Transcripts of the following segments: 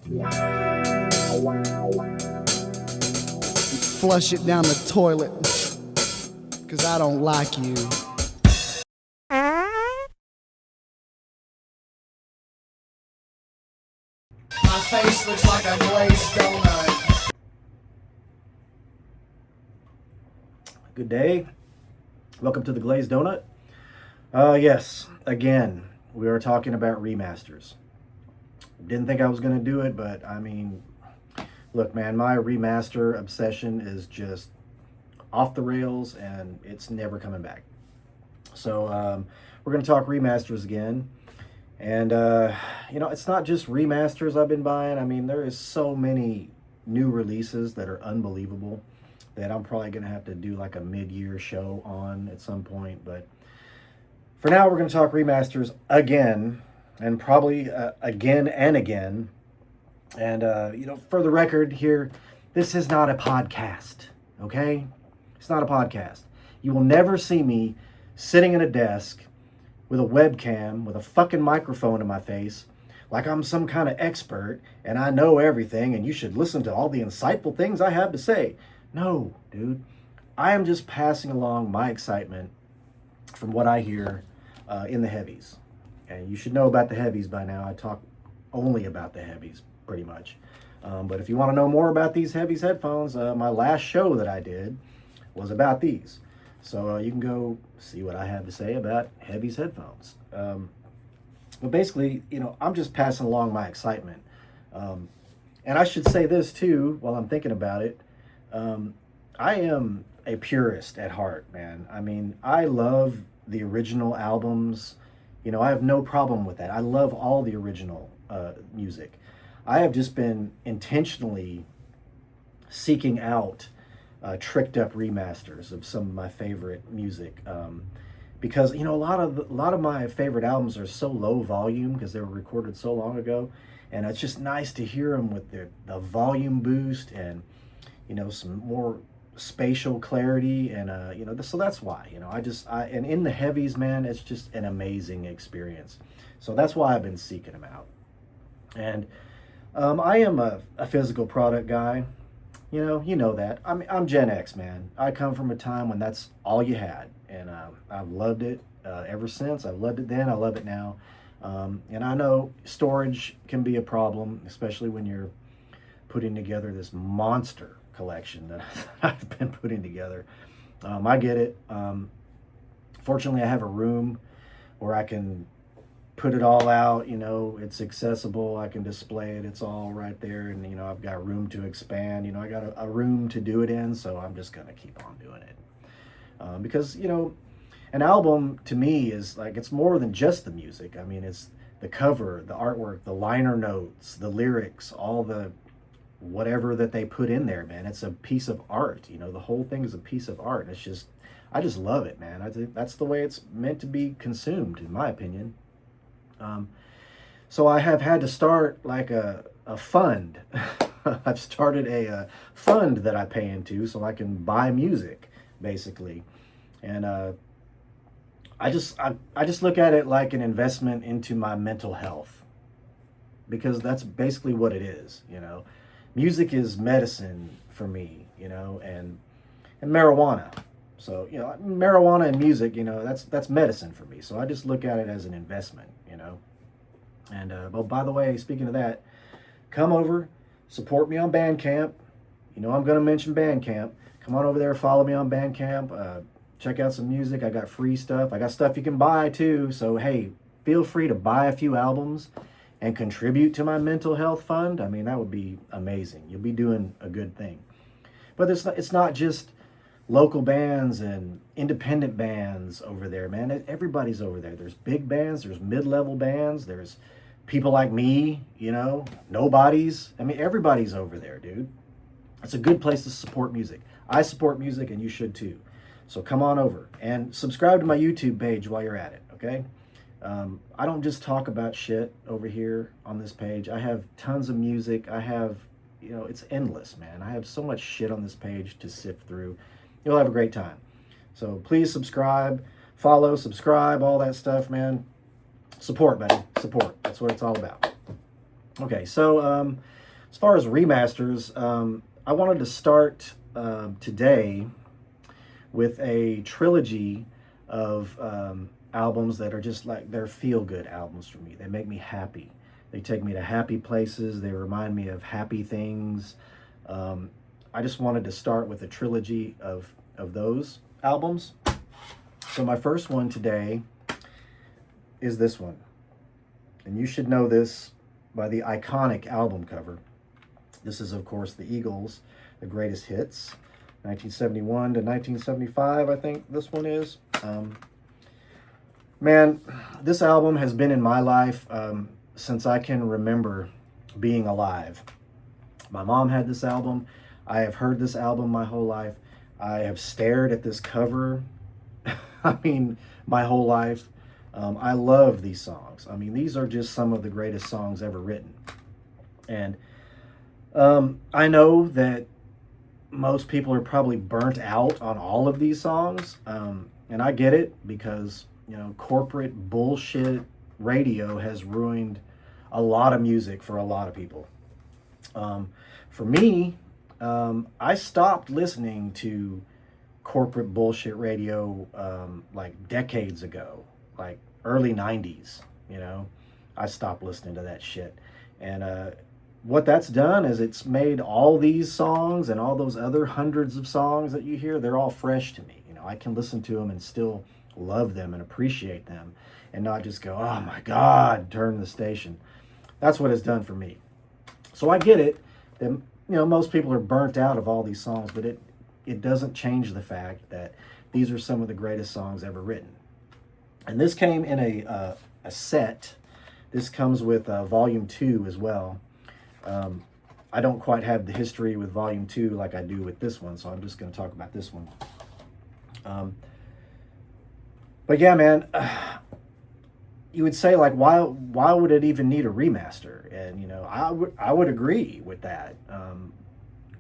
Flush it down the toilet, 'cause I don't like you. My face looks like a glazed donut. Good day. Welcome to the Glazed Donut. Yes, again, we are talking about remasters. Didn't think I was going to do it, but I mean, look, man, my remaster obsession is just off the rails and it's never coming back. So we're going to talk remasters again. And, it's not just remasters I've been buying. I mean, there is so many new releases that are unbelievable that I'm probably going to have to do like a mid-year show on at some point. But for now, we're going to talk remasters again, and probably again and again. And, for the record here, this is not a podcast, okay? It's not a podcast. You will never see me sitting at a desk with a webcam, with a fucking microphone in my face, like I'm some kind of expert and I know everything and you should listen to all the insightful things I have to say. No, dude. I am just passing along my excitement from what I hear in the heavies. And you should know about the heavies by now. I talk only about the heavies, pretty much. But if you want to know more about these heavies headphones, my last show that I did was about these. So you can go see what I have to say about heavies headphones. But basically, I'm just passing along my excitement. And I should say this too, while I'm thinking about it. I am a purist at heart, man. I mean, I love the original albums. I have no problem with that. I love all the original music. I have just been intentionally seeking out tricked up remasters of some of my favorite music, because a lot of my favorite albums are so low volume because they were recorded so long ago, and it's just nice to hear them with the volume boost and some more spatial clarity, and so that's why and in the heavies, man, it's just an amazing experience. So that's why I've been seeking them out. And I am a physical product guy. You know that. I'm Gen X, man. I come from a time when that's all you had, and I've loved it ever since. I've loved it then. I love it now. And I know storage can be a problem, especially when you're putting together this monster collection that I've been putting together. I get it. Fortunately, I have a room where I can put it all out. It's accessible. I can display it. It's all right there. And, I've got room to expand. I got a room to do it in. So I'm just going to keep on doing it. Because, an album to me is like, it's more than just the music. I mean, it's the cover, the artwork, the liner notes, the lyrics, all the whatever that they put in there, man. It's a piece of art. The whole thing is a piece of art. It's just, I just love it, man. I think that's the way it's meant to be consumed, in my opinion. So I have had to start like a fund. I've started a fund that I pay into so I can buy music, basically. And I just look at it like an investment into my mental health, because that's basically what it is. Music is medicine for me, and marijuana. So, marijuana and music, that's medicine for me. So I just look at it as an investment. And, well, by the way, speaking of that, come over, support me on Bandcamp. I'm going to mention Bandcamp. Come on over there, follow me on Bandcamp. Check out some music. I got free stuff. I got stuff you can buy too. So, hey, feel free to buy a few albums and contribute to my mental health fund. I mean, that would be amazing. You'll be doing a good thing. But it's not just local bands and independent bands over there, man. Everybody's over there. There's big bands, there's mid-level bands, there's people like me, nobodies. I mean, everybody's over there, dude. It's a good place to support music. I support music, and you should too. So come on over and subscribe to my YouTube page while you're at it, okay? I don't just talk about shit over here on this page. I have tons of music. I have, it's endless, man. I have so much shit on this page to sift through. You'll have a great time. So please subscribe, follow, subscribe, all that stuff, man. Support, buddy. Support. That's what it's all about. Okay, so as far as remasters, I wanted to start today with a trilogy of albums that are just like they're feel good albums for me. They make me happy. They take me to happy places. They remind me of happy things. Um, I just wanted to start with a trilogy of those albums. So my first one today is this one. And you should know this by the iconic album cover. This is, of course, the Eagles, the greatest hits, 1971 to 1975, I think this one is. Man, this album has been in my life since I can remember being alive. My mom had this album. I have heard this album my whole life. I have stared at this cover, I mean, my whole life. I love these songs. I mean, these are just some of the greatest songs ever written. And I know that most people are probably burnt out on all of these songs. And I get it because, you know, corporate bullshit radio has ruined a lot of music for a lot of people. For me, I stopped listening to corporate bullshit radio like decades ago, like early 90s, you know. I stopped listening to that shit. And what that's done is it's made all these songs and all those other hundreds of songs that you hear, they're all fresh to me. You know, I can listen to them and still love them and appreciate them and not just go, oh my God, turn the station. That's what it's done for me. So I get it that, you know, most people are burnt out of all these songs, but it doesn't change the fact that these are some of the greatest songs ever written. And this came in a set. This comes with volume 2 as well. I don't quite have the history with volume 2 like I do with this one, so I'm just going to talk about this one. But yeah, man, you would say, like, why would it even need a remaster? And, you know, I would agree with that,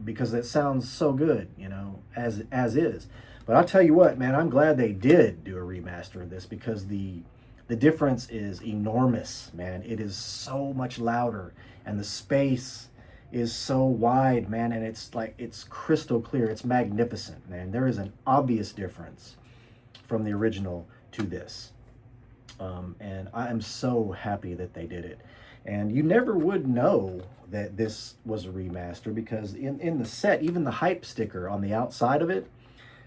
because it sounds so good, you know, as is. But I'll tell you what, man, I'm glad they did do a remaster of this, because the difference is enormous, man. It is so much louder, and the space is so wide, man, and it's like, it's crystal clear. It's magnificent, man. There is an obvious difference from the original to this. And I am so happy that they did it. And you never would know that this was a remaster, because in the set, even the hype sticker on the outside of it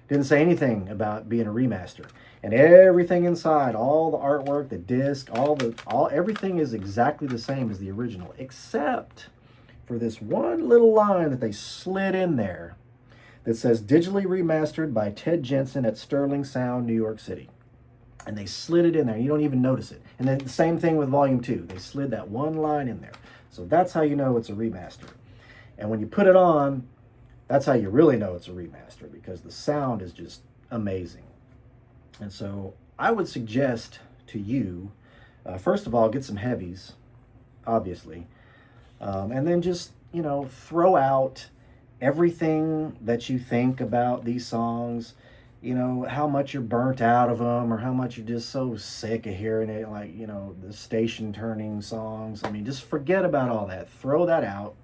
didn't say anything about being a remaster. And everything inside, all the artwork, the disc, everything is exactly the same as the original, except for this one little line that they slid in there that says digitally remastered by Ted Jensen at Sterling Sound, New York City. And they slid it in there. You don't even notice it. And then the same thing with volume 2. They slid that one line in there. So that's how you know it's a remaster. And when you put it on, that's how you really know it's a remaster, because the sound is just amazing. And so I would suggest to you, first of all, get some heavies, obviously. And then just, you know, throw out everything that you think about these songs, you know, how much you're burnt out of them, or how much you're just so sick of hearing it, like, you know, the station turning songs. I mean, just forget about all that. Throw that out.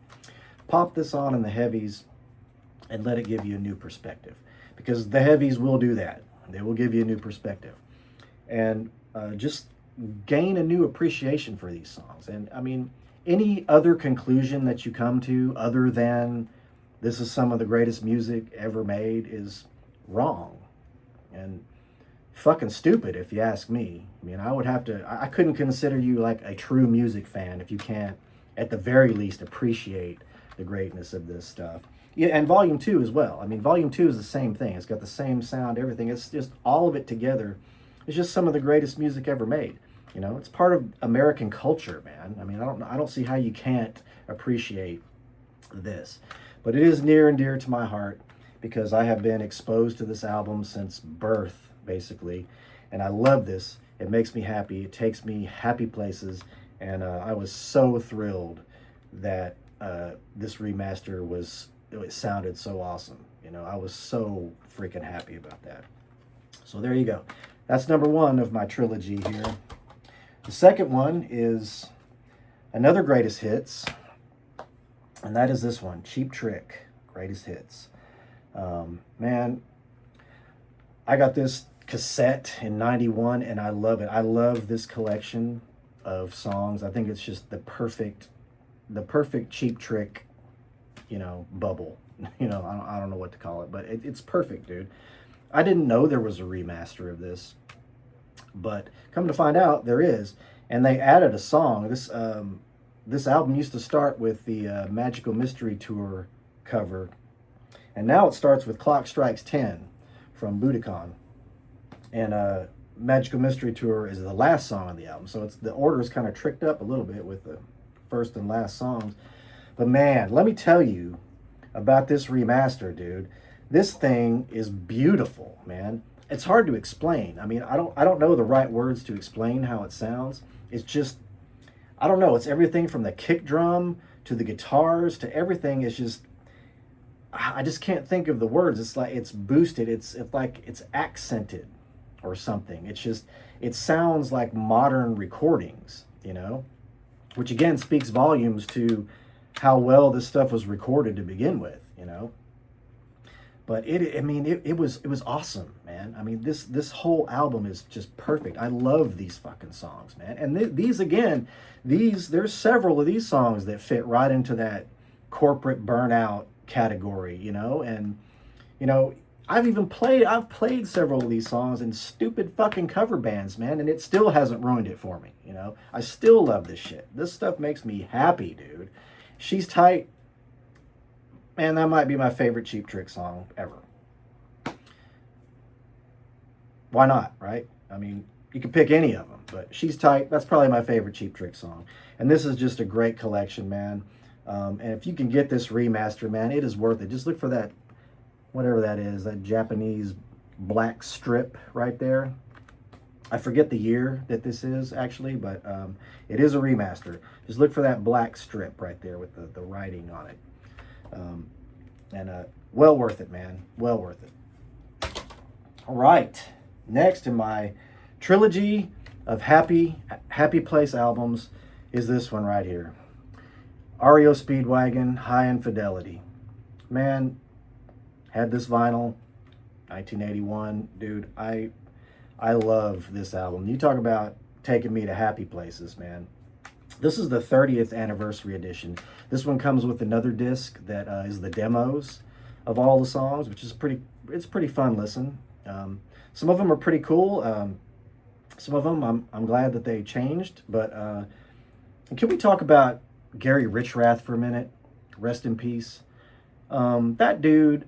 Pop this on in the heavies and let it give you a new perspective, because the heavies will do that. They will give you a new perspective, and just gain a new appreciation for these songs. And I mean, any other conclusion that you come to other than this is some of the greatest music ever made is wrong and fucking stupid, if you ask me. I mean, I couldn't consider you like a true music fan if you can't at the very least appreciate the greatness of this stuff. Yeah, and volume 2 as well. I mean, volume 2 is the same thing. It's got the same sound, everything. It's just all of it together. It's just some of the greatest music ever made. You know, it's part of American culture, man. I mean, I don't see how you can't appreciate this. But it is near and dear to my heart, because I have been exposed to this album since birth, basically. And I love this. It makes me happy. It takes me happy places. And I was so thrilled that this remaster it sounded so awesome. You know, I was so freaking happy about that. So there you go. That's number 1 of my trilogy here. The second one is another greatest hits, and that is this one, Cheap Trick, greatest hits. Man, I got this cassette in 91 and I love it. I love this collection of songs. I think it's just the perfect Cheap Trick, bubble. I don't know what to call it, but it's perfect, dude. I didn't know there was a remaster of this, but come to find out there is, and they added a song. This album used to start with the Magical Mystery Tour cover, and now it starts with Clock Strikes 10 from Budokan. And Magical Mystery Tour is the last song on the album, so the order is kind of tricked up a little bit with the first and last songs. But man, let me tell you about this remaster, dude. This thing is beautiful, man. It's hard to explain. I mean, I don't know the right words to explain how it sounds. It's just, I don't know. It's everything from the kick drum to the guitars to everything. Is just, I just can't think of the words. It's like it's boosted. It's like it's accented or something. It's just, it sounds like modern recordings, which again speaks volumes to how well this stuff was recorded to begin with, But it was awesome, man. I mean, this whole album is just perfect. I love these fucking songs, man. And there's several of these songs that fit right into that corporate burnout category, And I've played several of these songs in stupid fucking cover bands, man, and it still hasn't ruined it for me, I still love this shit. This stuff makes me happy, dude. She's Tight. Man, that might be my favorite Cheap Trick song ever. Why not, right? I mean, you can pick any of them, but She's Tight, that's probably my favorite Cheap Trick song. And this is just a great collection, man. And if you can get this remaster, man, it is worth it. Just look for that, whatever that is, that Japanese black strip right there. I forget the year that this is, actually, but it is a remaster. Just look for that black strip right there with the writing on it. Well worth it, man. Well worth it. All right. Next in my trilogy of Happy Place albums is this one right here. REO Speedwagon, High Infidelity. Man, had this vinyl, 1981. Dude, I love this album. You talk about taking me to happy places, man. This is the 30th anniversary edition. This one comes with another disc that is the demos of all the songs, which is pretty fun listen. Some of them are pretty cool. Some of them I'm glad that they changed. But can we talk about Gary Richrath for a minute? Rest in peace. That dude,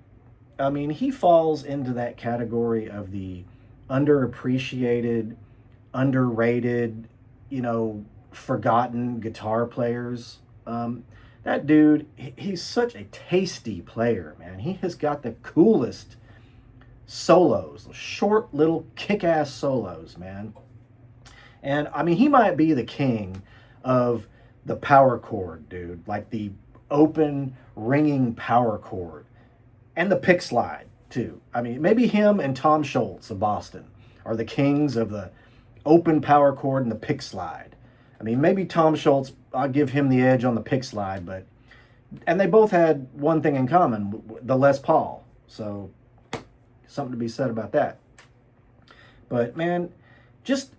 I mean, he falls into that category of the underappreciated, underrated, forgotten guitar players. That dude, he's such a tasty player, man. He has got the coolest solos, short little kick-ass solos, man. And I mean, he might be the king of the power chord, dude. Like the open ringing power chord and the pick slide too. I mean, maybe him and Tom Scholz of Boston are the kings of the open power chord and the pick slide. I mean, maybe Tom Scholz, I'll give him the edge on the pick slide, and they both had one thing in common, the Les Paul. So, something to be said about that. But, man, just,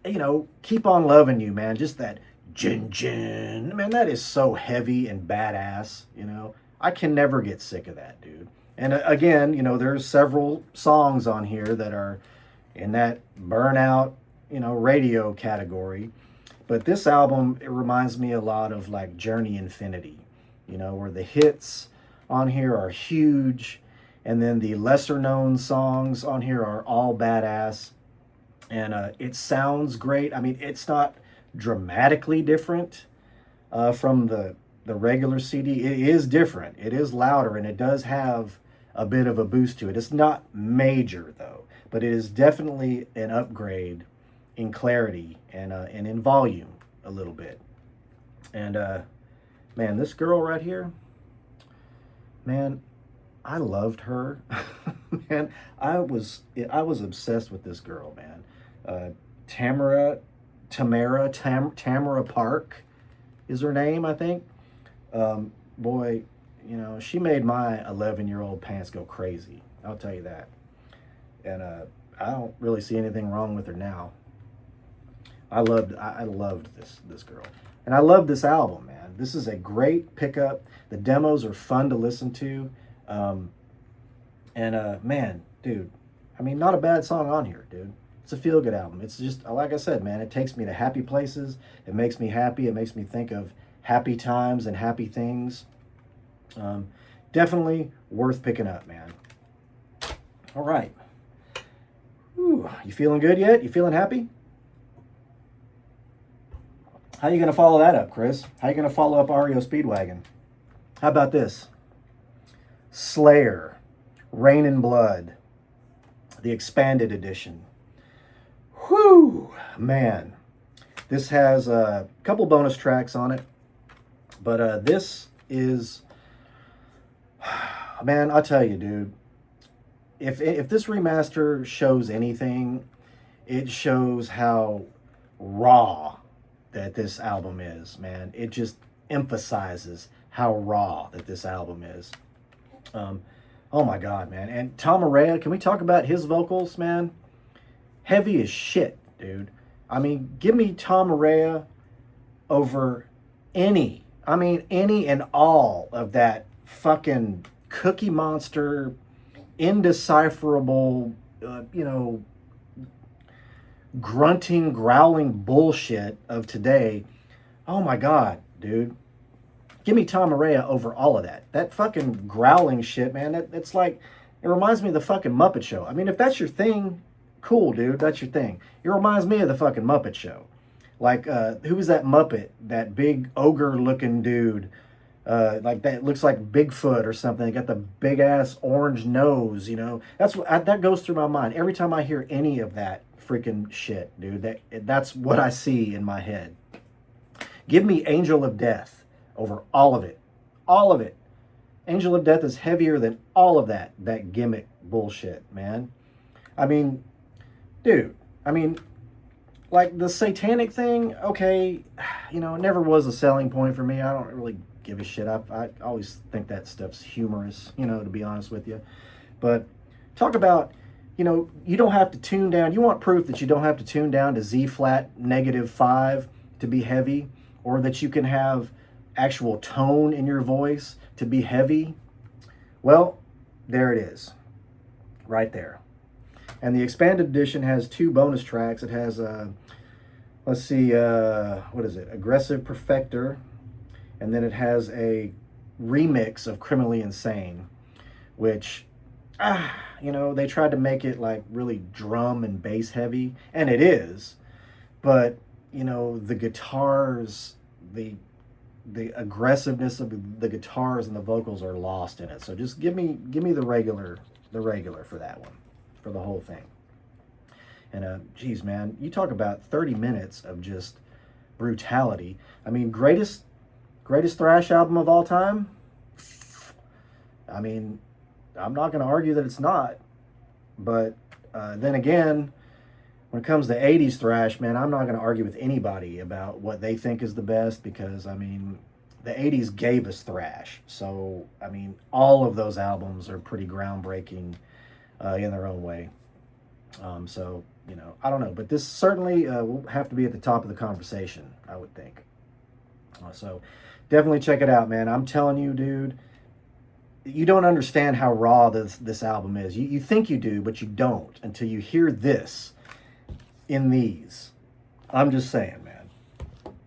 Keep On Loving You, man. Just that gin. Man, that is so heavy and badass, I can never get sick of that, dude. And again, there's several songs on here that are in that burnout, radio category. But this album, it reminds me a lot of like Journey Infinity, where the hits on here are huge, and then the lesser known songs on here are all badass, and it sounds great. I mean, it's not dramatically different from the regular CD. It is different. It is louder, and it does have a bit of a boost to it. It's not major though, but it is definitely an upgrade in clarity and in volume a little bit. And man, this girl right here, man, I loved her. Man, I was obsessed with this girl, man. Tamara Park. is her name, I think. Boy, she made my 11-year-old pants go crazy. I'll tell you that. And I don't really see anything wrong with her now. I loved this girl. And I love this album, man. This is a great pickup. The demos are fun to listen to. Man, dude, I mean, not a bad song on here, dude. It's a feel-good album. It's just, like I said, man, it takes me to happy places. It makes me happy. It makes me think of happy times and happy things. Definitely worth picking up, man. All right. Ooh, you feeling good yet? You feeling happy? How you going to follow that up, Chris? How you going to follow up REO Speedwagon? How about this? Slayer, Rain in Blood, the expanded edition. Whew, man. This has a couple bonus tracks on it. But this is, man, I'll tell you, dude. If this remaster shows anything, it shows how raw that this album is, man. It just emphasizes how raw that this album is. Oh my God, man. And Tom Araya, can we talk about his vocals, man? Heavy as shit, dude. I mean, give me Tom Araya over any and all of that fucking Cookie Monster, indecipherable, grunting, growling bullshit of today. Oh my God, dude. Give me Tom Araya over all of that. That fucking growling shit, man. It's like, it reminds me of the fucking Muppet Show. I mean, if that's your thing, cool, dude. That's your thing. It reminds me of the fucking Muppet Show. Like, who was that Muppet? That big ogre-looking dude. Like that looks like Bigfoot or something. They got the big ass orange nose, That's what that goes through my mind every time I hear any of that freaking shit, dude. That's what I see in my head. Give me Angel of Death over all of it. All of it. Angel of Death is heavier than all of that gimmick bullshit, man. I mean, dude, like the satanic thing, okay, it never was a selling point for me. I don't really give a shit. I always think that stuff's humorous, to be honest with you. But talk about, you don't have to tune down. You want proof that you don't have to tune down to Z flat -5 to be heavy, or that you can have actual tone in your voice to be heavy? Well, there it is. Right there. And the expanded edition has 2 bonus tracks. It has, let's see, what is it? Aggressive Perfector. And then it has a remix of Criminally Insane, which, they tried to make it like really drum and bass heavy. And it is. But, the guitars, the aggressiveness of the guitars and the vocals are lost in it. So just give me the regular for that one, for the whole thing. And geez, man, you talk about 30 minutes of just brutality. I mean, greatest thrash album of all time? I mean, I'm not going to argue that it's not. But then again, when it comes to 80s thrash, man, I'm not going to argue with anybody about what they think is the best, because, the 80s gave us thrash. So, all of those albums are pretty groundbreaking in their own way. So, I don't know. But this certainly will have to be at the top of the conversation, I would think. So, definitely check it out, man. I'm telling you, dude, you don't understand how raw this album is. You think you do, but you don't until you hear this in these. I'm just saying, man.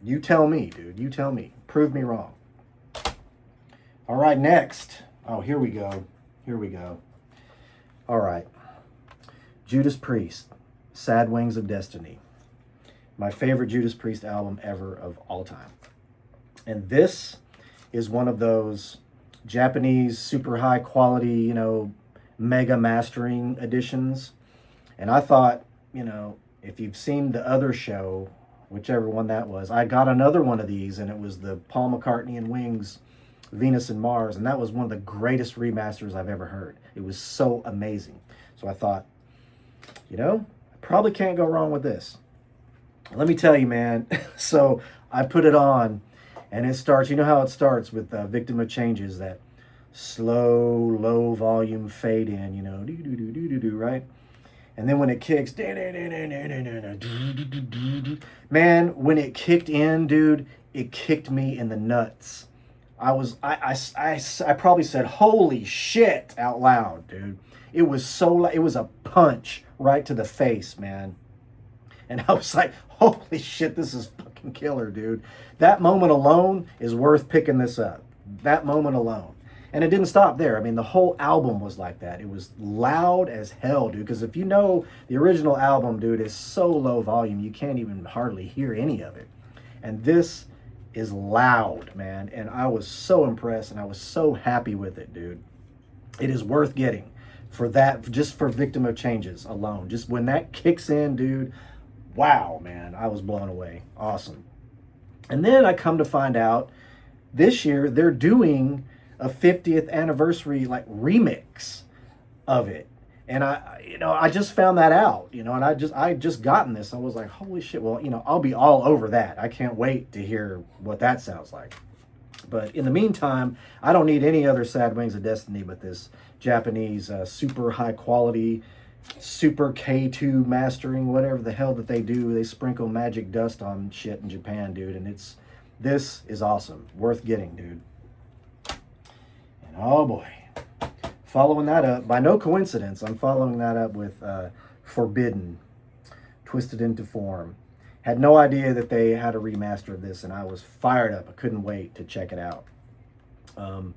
You tell me, dude. You tell me. Prove me wrong. All right, next. Oh, here we go. All right. Judas Priest, Sad Wings of Destiny. My favorite Judas Priest album ever of all time. And this is one of those Japanese super high quality, mega mastering editions. And I thought, if you've seen the other show, whichever one that was, I got another one of these, and it was the Paul McCartney and Wings, Venus and Mars, and that was one of the greatest remasters I've ever heard. It was so amazing. So I thought, I probably can't go wrong with this. Let me tell you, man. So I put it on, And it starts, you know how it starts with Victim of Changes, that slow, low volume fade in, you know, do do do do do do, right? And then when it kicks, man, when it kicked in, dude, it kicked me in the nuts. I probably said, holy shit, out loud, dude. It was so, it was a punch right to the face, man. And I was like, holy shit, this is fucking killer, dude. That moment alone is worth picking this up. That moment alone. And it didn't stop there. I mean, the whole album was like that. It was loud as hell, dude. Because if you know, the original album, dude, is so low volume, you can't even hardly hear any of it. And this is loud, man. And I was so impressed and I was so happy with it, dude. It is worth getting for that, just for Victim of Changes alone. Just when that kicks in, dude, wow, man, I was blown away. Awesome. And then I come to find out this year they're doing a 50th anniversary like remix of it. And I just found that out, and I just gotten this. I was like, holy shit. Well, I'll be all over that. I can't wait to hear what that sounds like. But in the meantime, I don't need any other Sad Wings of Destiny but this Japanese super high quality, super K2 mastering, whatever the hell that they do. They sprinkle magic dust on shit in Japan, dude. And this is awesome. Worth getting, dude. And oh boy. Following that up, by no coincidence, I'm following that up with Forbidden, Twisted into Form. Had no idea that they had a remaster of this, and I was fired up. I couldn't wait to check it out. And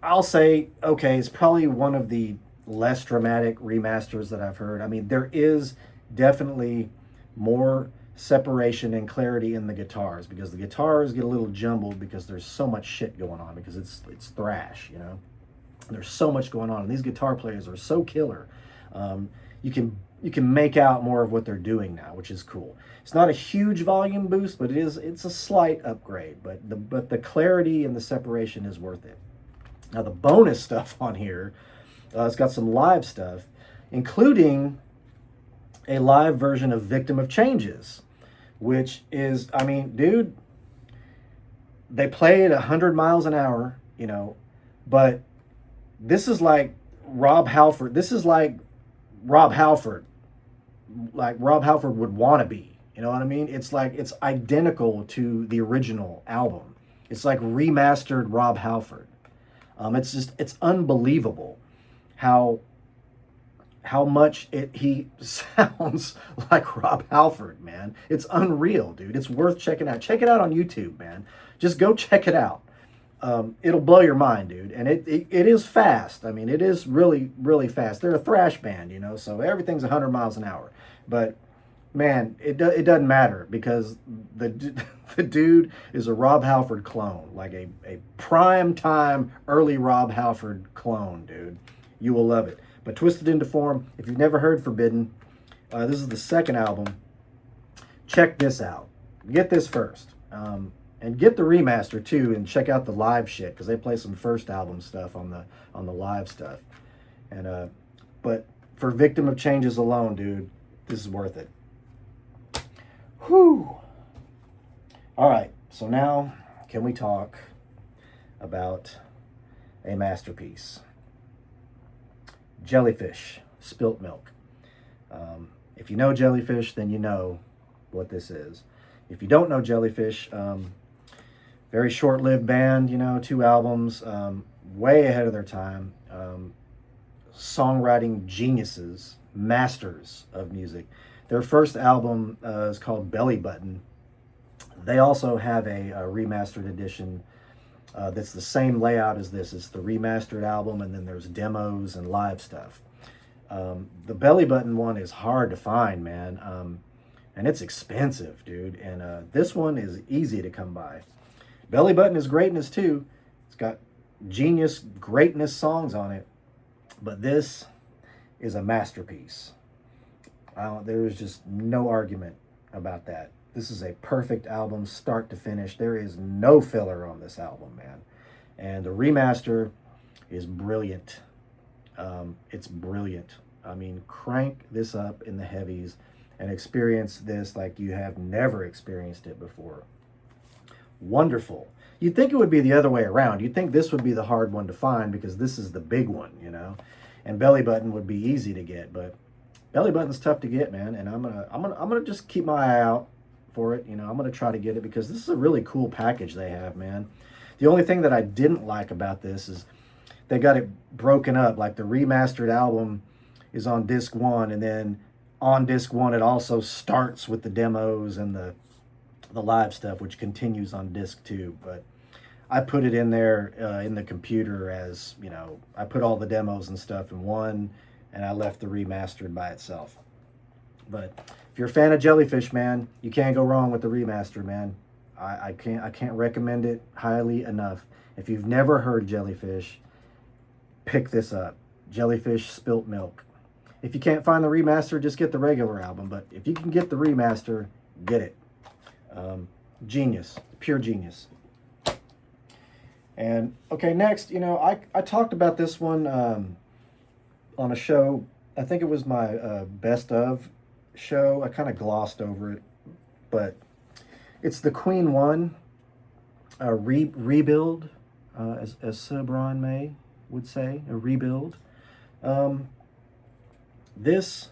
I'll say, okay, it's probably one of the less dramatic remasters that I've heard. I mean, there is definitely more separation and clarity in the guitars, because the guitars get a little jumbled because there's so much shit going on, because it's thrash, There's so much going on, and these guitar players are so killer. You can make out more of what they're doing now, which is cool. It's not a huge volume boost, but it's a slight upgrade. But the clarity and the separation is worth it. Now the bonus stuff on here, it's got some live stuff, including a live version of Victim of Changes, which is, I mean, dude, they play at 100 miles an hour, but this is like Rob Halford. This is like Rob Halford would want to be. You know what I mean? It's identical to the original album. It's like remastered Rob Halford. It's unbelievable how much he sounds like Rob Halford, man. It's unreal, dude. It's worth checking out. Check it out on YouTube, man. Just go check it out. It'll blow your mind, dude. And it is fast. I mean, it is really, really fast. They're a thrash band, so everything's 100 miles an hour. But, man, it doesn't matter, because the dude is a Rob Halford clone, like a prime time early Rob Halford clone, dude. You will love it. But Twisted into Form, if you've never heard Forbidden, this is the second album. Check this out. Get this first. And get the remaster too, and check out the live shit, because they play some first album stuff on the live stuff. And but for Victim of Changes alone, dude, this is worth it. Whew. All right, so now can we talk about a masterpiece? Jellyfish, Spilt Milk. If you know Jellyfish, then you know what this is. If you don't know Jellyfish, very short-lived band, 2 albums, way ahead of their time. Songwriting geniuses, masters of music. Their first album is called Belly Button. They also have a remastered edition that's the same layout as this. It's the remastered album, and then there's demos and live stuff. The Belly Button one is hard to find, man. And it's expensive, dude. And this one is easy to come by. Belly Button is greatness too. It's got genius greatness songs on it. But this is a masterpiece. There is just no argument about that. This is a perfect album, start to finish. There is no filler on this album, man. And the remaster is brilliant. It's brilliant. I mean, crank this up in the heavies and experience this like you have never experienced it before. wonderful. You'd think it would be the other way around. You'd think this would be the hard one to find because this is the big one, you know, and Belly Button would be easy to get, but Belly Button's tough to get, man. And I'm gonna just keep my eye out for it. You know, I'm gonna try to get it because this is a really cool package they have, man. The only thing that I didn't like about this is they got it broken up. Like the remastered album is on disc 1, and then on disc 1 it also starts with the demos and the live stuff, which continues on disc 2. But I put it in there in the computer as, you know, I put all the demos and stuff in one, and I left the remastered by itself. But if you're a fan of Jellyfish, man, you can't go wrong with the remaster, man. I can't recommend it highly enough. If you've never heard Jellyfish, pick this up. Jellyfish Spilt Milk. If you can't find the remaster, just get the regular album. But if you can get the remaster, get it. Genius, pure genius. And okay, next, you know, I talked about this one on a show. I think it was my best of show. I kind of glossed over it, but it's the Queen 1 rebuild, as Sir Brian May would say, a rebuild. This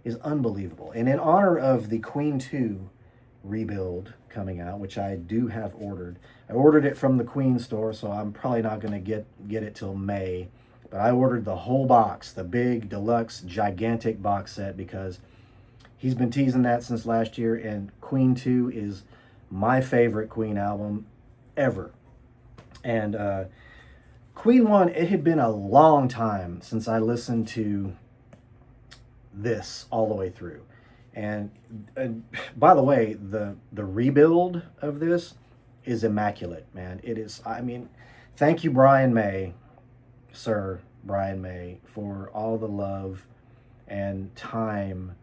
is unbelievable, and in honor of the Queen 2 rebuild coming out, which I do have ordered. I ordered it from the Queen store, so I'm probably not going to get it till May. But I ordered the whole box, the big, deluxe, gigantic box set, because he's been teasing that since last year, and Queen 2 is my favorite Queen album ever. And Queen 1, it had been a long time since I listened to this all the way through. And by the way, the rebuild of this is immaculate, man. It is, I mean, thank you, Brian May, Sir Brian May, for all the love and time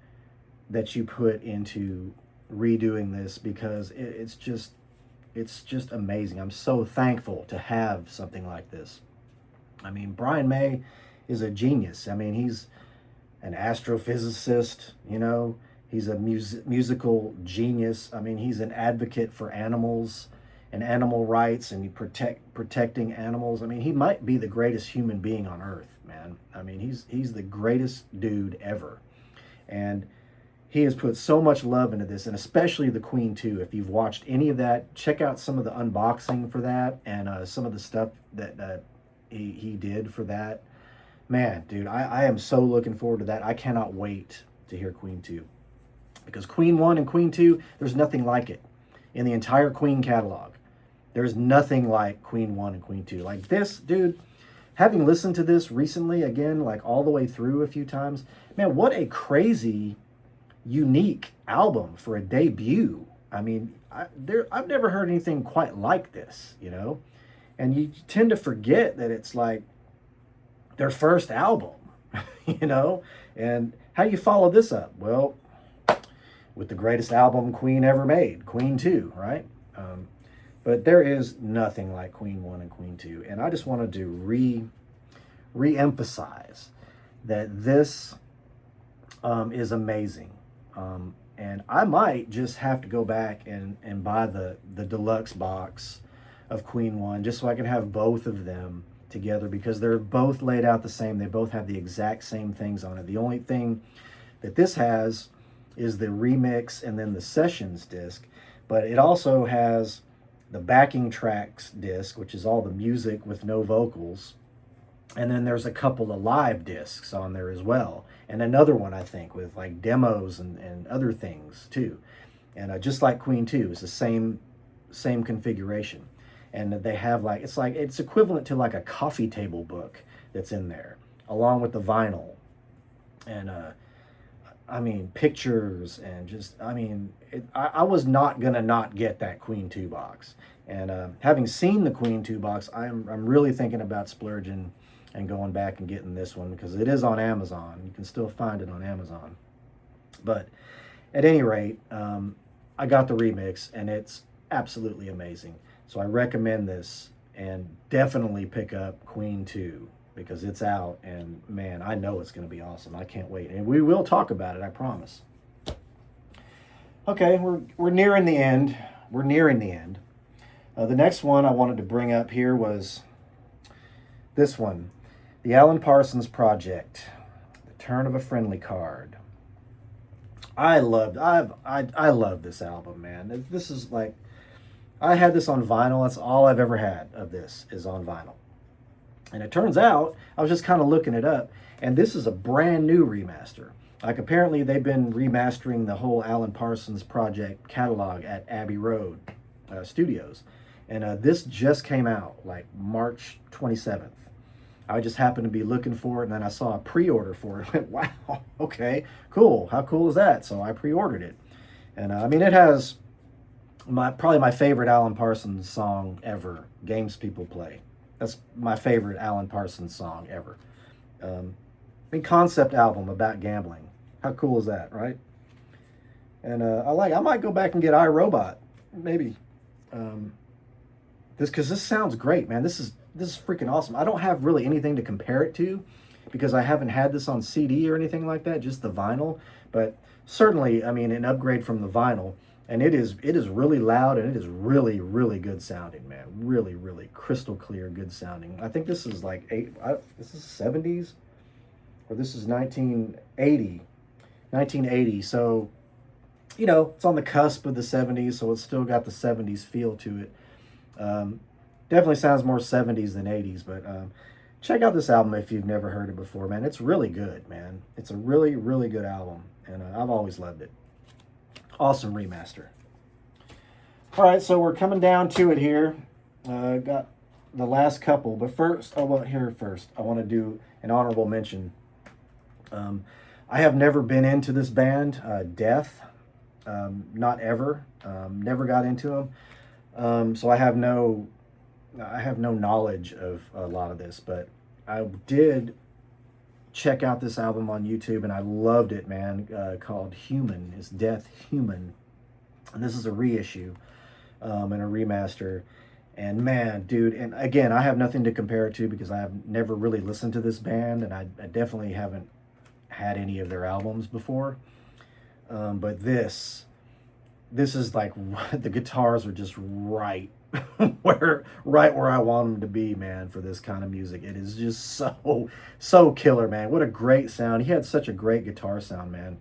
that you put into redoing this, because it's just amazing. I'm so thankful to have something like this. I mean, Brian May is a genius. I mean, he's an astrophysicist, you know. He's a musical genius. I mean, he's an advocate for animals and animal rights, and protecting animals. I mean, he might be the greatest human being on earth, man. I mean, he's the greatest dude ever. And he has put so much love into this, and especially the Queen 2. If you've watched any of that, check out some of the unboxing for that, and some of the stuff that he did for that. Man, dude, I am so looking forward to that. I cannot wait to hear Queen 2. Because Queen 1 and Queen 2, there's nothing like it. In the entire Queen catalog, there's nothing like Queen 1 and Queen 2. Like this, dude, having listened to this recently, again, like all the way through a few times, man, what a crazy, unique album for a debut. I mean, I've never heard anything quite like this, you know? And you tend to forget that it's like their first album, you know? And how you follow this up? Well, with the greatest album Queen ever made, Queen 2, right? But there is nothing like Queen 1 and Queen 2. And I just wanted to re-emphasize that this is amazing. And I might just have to go back and buy the deluxe box of Queen 1 just so I can have both of them together, because they're both laid out the same. They both have the exact same things on it. The only thing that this has is the remix and then the sessions disc, but it also has the backing tracks disc, which is all the music with no vocals, and then there's a couple of live discs on there as well, and another one I think with like demos and other things too. And just like Queen 2, it's the same configuration, and they have it's equivalent to like a coffee table book that's in there along with the vinyl, and I mean, pictures, and just, I mean, I was not going to not get that Queen 2 box. And having seen the Queen 2 box, I'm really thinking about splurging and going back and getting this one, because it is on Amazon. You can still find it on Amazon. But at any rate, I got the remix, and it's absolutely amazing. So I recommend this, and definitely pick up Queen 2. Because it's out, and man, I know it's going to be awesome. I can't wait, and we will talk about it, I promise. Okay, we're nearing the end. We're nearing the end. The next one I wanted to bring up here was this one, the Alan Parsons Project, The Turn of a Friendly Card. I love this album, man. This is like, I had this on vinyl. That's all I've ever had of this is on vinyl. And it turns out, I was just kind of looking it up, and this is a brand new remaster. Like, apparently they've been remastering the whole Alan Parsons Project catalog at Abbey Road Studios. And this just came out like March 27th. I just happened to be looking for it, and then I saw a pre-order for it. I went, wow, okay, cool. How cool is that? So I pre-ordered it. And I mean, it has probably my favorite Alan Parsons song ever, Games People Play. That's my favorite Alan Parsons song ever. I mean, concept album about gambling. How cool is that, right? And I might go back and get iRobot, maybe. Because this sounds great, man. This is freaking awesome. I don't have really anything to compare it to because I haven't had this on CD or anything like that, just the vinyl. But certainly, I mean, an upgrade from the vinyl. And it is really loud, and it is really, really good sounding, man. Really, really crystal clear, good sounding. I think this is like this is 70s, or this is 1980. 1980. So, you know, it's on the cusp of the 70s, so it's still got the 70s feel to it. Definitely sounds more 70s than 80s, but check out this album if you've never heard it before, man. It's really good, man. It's a really, really good album, and I've always loved it. Awesome remaster. All right, so we're coming down to it here. Got the last couple, but first, I want to do an honorable mention. I have never been into this band, Death. Not ever. Never got into them. So I have no knowledge of a lot of this, but I did check out this album on YouTube, and I loved it, man. Called Human. It's Death Human, and this is a reissue and a remaster. And man, dude, and again, I have nothing to compare it to because I have never really listened to this band, and I definitely haven't had any of their albums before. But this is like, the guitars are just right where I want them to be, man, for this kind of music. It is just so killer, man. What a great sound. He had such a great guitar sound, man.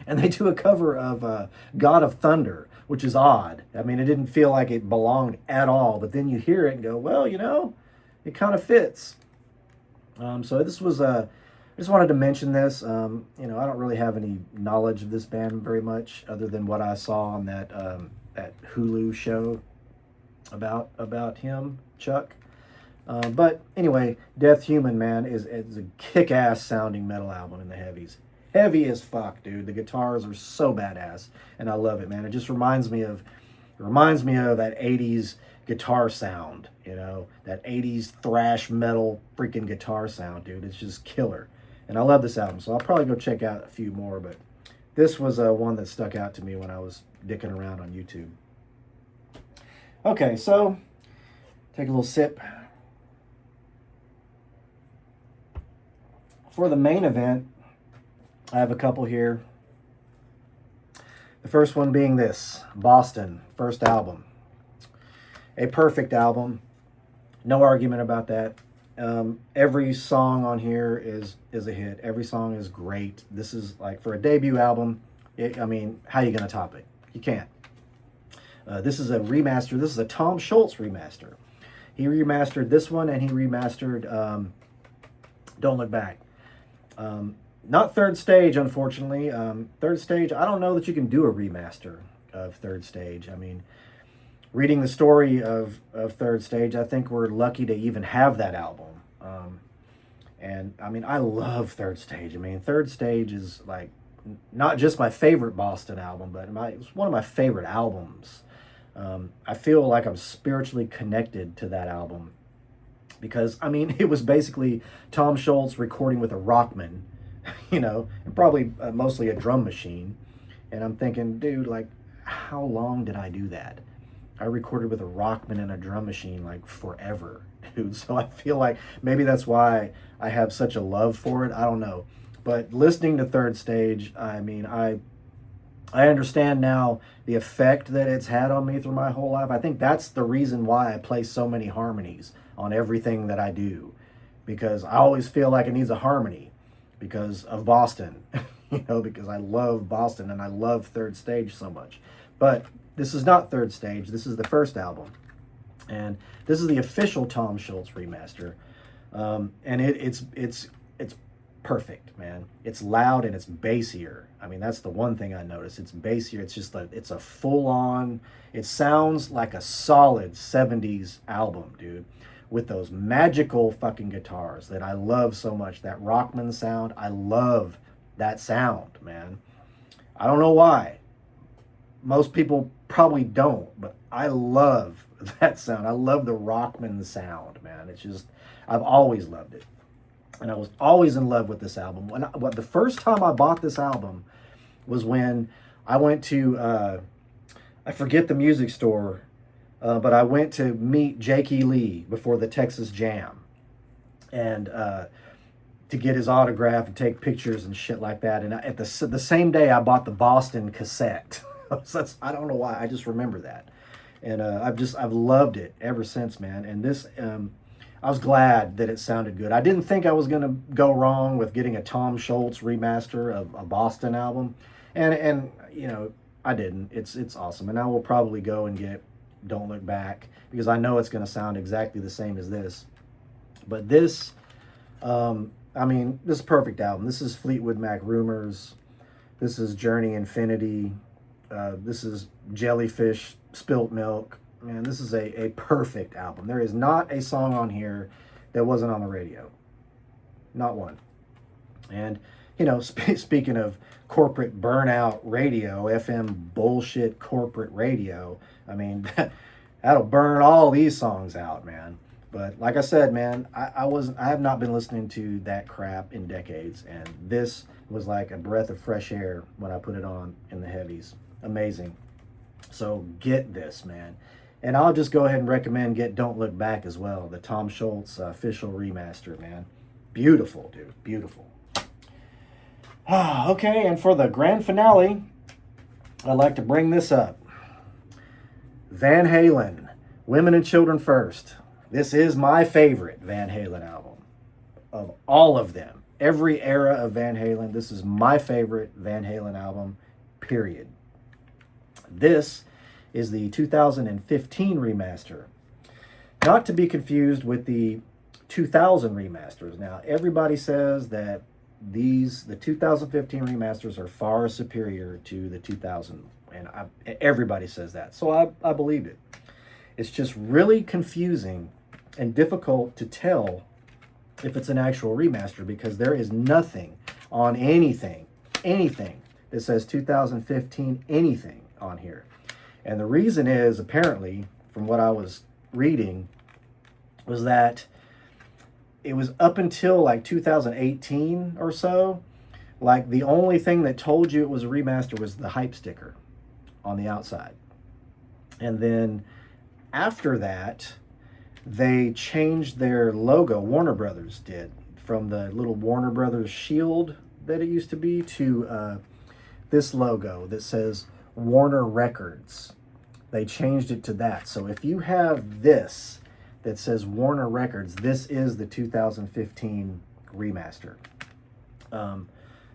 And they do a cover of God of Thunder, which is odd. I mean, it didn't feel like it belonged at all, but then you hear it and go, well, you know, it kind of fits. So this was I just wanted to mention this. You know, I don't really have any knowledge of this band very much, other than what I saw on that Hulu show about him, Chuck. But anyway, Death Human, man, is a kick-ass sounding metal album in the heavies. Heavy as fuck, dude. The guitars are so badass, and I love it, man. It just reminds me of that 80s guitar sound, you know, that 80s thrash metal freaking guitar sound, dude. It's just killer. And I love this album, so I'll probably go check out a few more, but this was one that stuck out to me when I was dicking around on YouTube. Okay, so take a little sip. For the main event, I have a couple here. The first one being this, Boston, first album. A perfect album. No argument about that. Every song on here is a hit. Every song is great. This is like, for a debut album, I mean, how are you going to top it? You can't. This is a remaster. This is a Tom Schultz remaster. He remastered this one, and he remastered Don't Look Back. Not Third Stage, unfortunately. Third Stage, I don't know that you can do a remaster of Third Stage. I mean, reading the story of Third Stage, I think we're lucky to even have that album. And I mean, I love Third Stage. I mean, Third Stage is like not just my favorite Boston album, but it's one of my favorite albums. I feel like I'm spiritually connected to that album because, I mean, it was basically Tom Schultz recording with a Rockman, you know, and probably mostly a drum machine. And I'm thinking, dude, like, how long did I do that? I recorded with a Rockman and a drum machine like forever, dude. So I feel like maybe that's why I have such a love for it. I don't know. But listening to Third Stage, I mean, I understand now the effect that it's had on me through my whole life. I think that's the reason why I play so many harmonies on everything that I do, because I always feel like it needs a harmony because of Boston, because I love Boston and I love Third Stage so much. But this is not Third Stage. This is the first album, and this is the official Tom Schultz remaster. And it's perfect, man. It's loud and it's bassier. I mean, that's the one thing I noticed. It's bassier. It's a full on. It sounds like a solid '70s album, dude, with those magical fucking guitars that I love so much. That Rockman sound, I love that sound, man. I don't know why. Most people probably don't, but I love that sound. I love the Rockman sound, man. It's just, I've always loved it. And I was always in love with this album. The first time I bought this album was when I went to, I forget the music store, but I went to meet Jake E. Lee before the Texas Jam, and to get his autograph and take pictures and shit like that. And at the same day, I bought the Boston cassette. I don't know why. I just remember that, and I've loved it ever since, man. And this, I was glad that it sounded good. I didn't think I was gonna go wrong with getting a Tom Schultz remaster of a Boston album, and I didn't. It's awesome, and I will probably go and get Don't Look Back because I know it's gonna sound exactly the same as this. But this, I mean, this is a perfect album. This is Fleetwood Mac Rumors. This is Journey Infinity. This is Jellyfish, Spilt Milk. Man, this is a perfect album. There is not a song on here that wasn't on the radio. Not one. And, speaking of corporate burnout radio, FM bullshit corporate radio, I mean, that'll burn all these songs out, man. But like I said, man, I have not been listening to that crap in decades, and this was like a breath of fresh air when I put it on in the heavies. Amazing. So get this, man. And I'll just go ahead and recommend get Don't Look Back as well, the Tom Schultz official remaster, man. Beautiful, dude. Beautiful. Okay, and for the grand finale, I'd like to bring this up. Van Halen, Women and Children First. This is my favorite Van Halen album of all of them. Every era of Van Halen, this is my favorite Van Halen album, period. This is the 2015 remaster. Not to be confused with the 2000 remasters. Now, everybody says that the 2015 remasters are far superior to the 2000, and everybody says that. So I believed it. It's just really confusing and difficult to tell if it's an actual remaster because there is nothing on anything that says 2015 anything on here. And the reason is, apparently, from what I was reading, was that it was up until like 2018 or so, like the only thing that told you it was a remaster was the hype sticker on the outside. And then after that, they changed their logo, Warner Brothers did, from the little Warner Brothers shield that it used to be to this logo that says Warner Records. They changed it to that. So if you have this that says Warner Records, this is the 2015 remaster.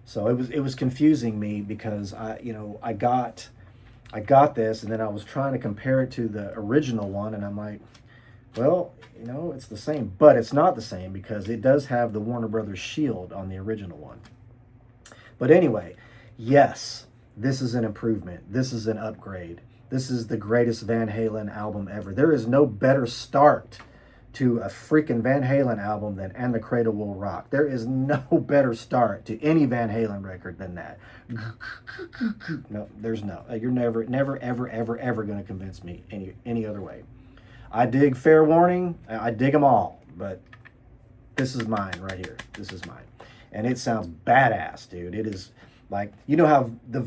So it was confusing me because I got this and then I was trying to compare it to the original one and I'm like, well, it's the same, but it's not the same because it does have the Warner Brothers shield on the original one. But anyway, yes, this is an improvement. This is an upgrade. This is the greatest Van Halen album ever. There is no better start to a freaking Van Halen album than And the Cradle Will Rock. There is no better start to any Van Halen record than that. No, there's no. You're never, ever going to convince me any other way. I dig Fair Warning. I dig them all, but this is mine right here. This is mine. And it sounds badass, dude. It is like, how the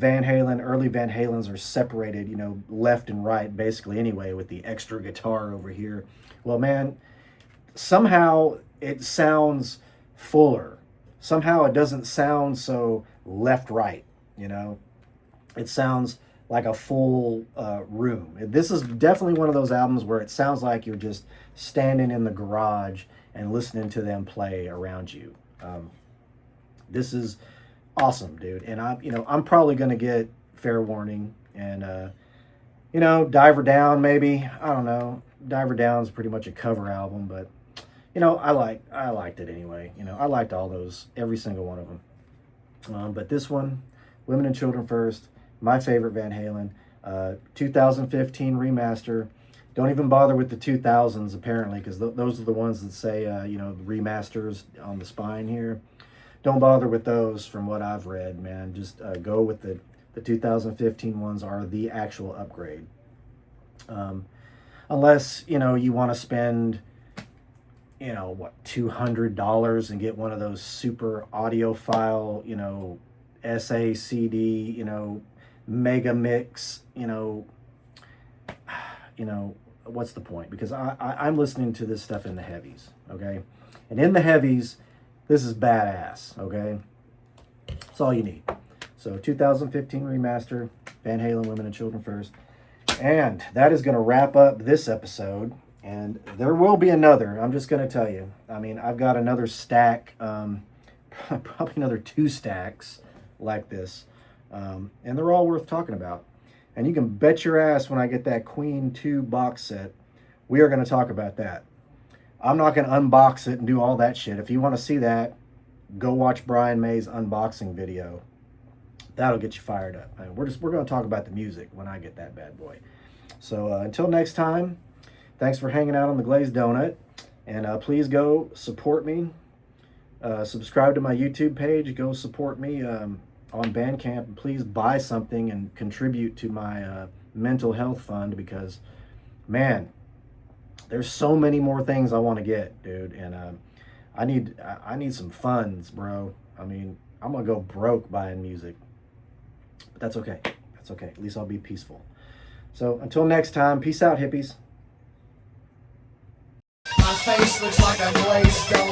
early Van Halens are separated, left and right, basically anyway, with the extra guitar over here. Well, man, somehow it sounds fuller. Somehow it doesn't sound so left-right, it sounds like a full room. This is definitely one of those albums where it sounds like you're just standing in the garage and listening to them play around you. This is awesome, dude. And I'm probably gonna get Fair Warning and Diver Down maybe. I don't know. Diver Down is pretty much a cover album, but I liked it anyway. I liked all those, every single one of them. But this one, Women and Children First, my favorite Van Halen, 2015 remaster. Don't even bother with the 2000s apparently, because those are the ones that say remasters on the spine here. Don't bother with those from what I've read, man. Just go with the 2015 ones are the actual upgrade. Unless you want to spend $200 and get one of those super audiophile SACD mega mix what's the point? Because I'm listening to this stuff in the heavies, okay? And in the heavies, this is badass, okay? That's all you need. So 2015 remaster, Van Halen, Women and Children First. And that is going to wrap up this episode. And there will be another, I'm just going to tell you. I mean, I've got another stack, probably another 2 stacks like this. And they're all worth talking about. And you can bet your ass when I get that Queen 2 box set, we are going to talk about that. I'm not going to unbox it and do all that shit. If you want to see that, go watch Brian May's unboxing video. That'll get you fired up. We're going to talk about the music when I get that bad boy. So until next time, thanks for hanging out on the Glazed Donut. And please go support me. Subscribe to my YouTube page. Go support me on Bandcamp. And please buy something and contribute to my mental health fund, because, man, there's so many more things I want to get, dude. And I need some funds, bro. I mean, I'm going to go broke buying music. But that's okay. That's okay. At least I'll be peaceful. So until next time, peace out, hippies. My face looks like a glazed donut.